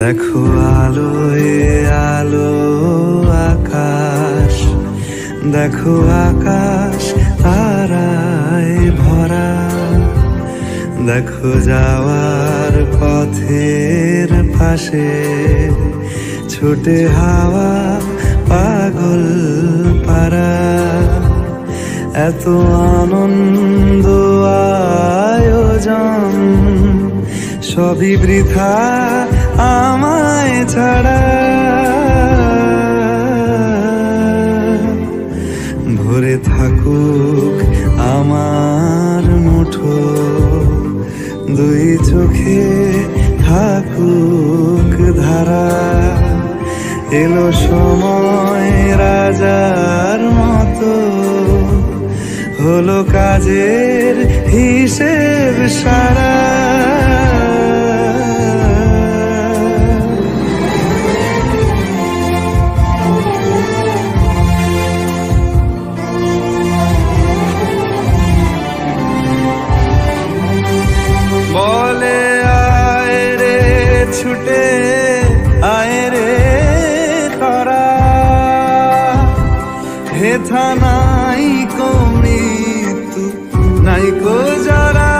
দেখো আলোয় আলো আকাশ, দেখো আকাশ তারায় ভরা, দেখো যাওয়ার পথের পাশে ছুটে হাওয়া পাগল পারা। এত আনন্দ আয়োজন সবই বৃথা আমায় ছাড়া। ভরে থাকুক আমার মুঠো, দুই চোখে থাকুক ধারা। এলো সময় রাজার মতো, হলো কাজের হিসেব সারা। বলে আয় রে ছুটে আয় রে তারা, হেথা নাই কো মৃত্যু নাই কো যারা।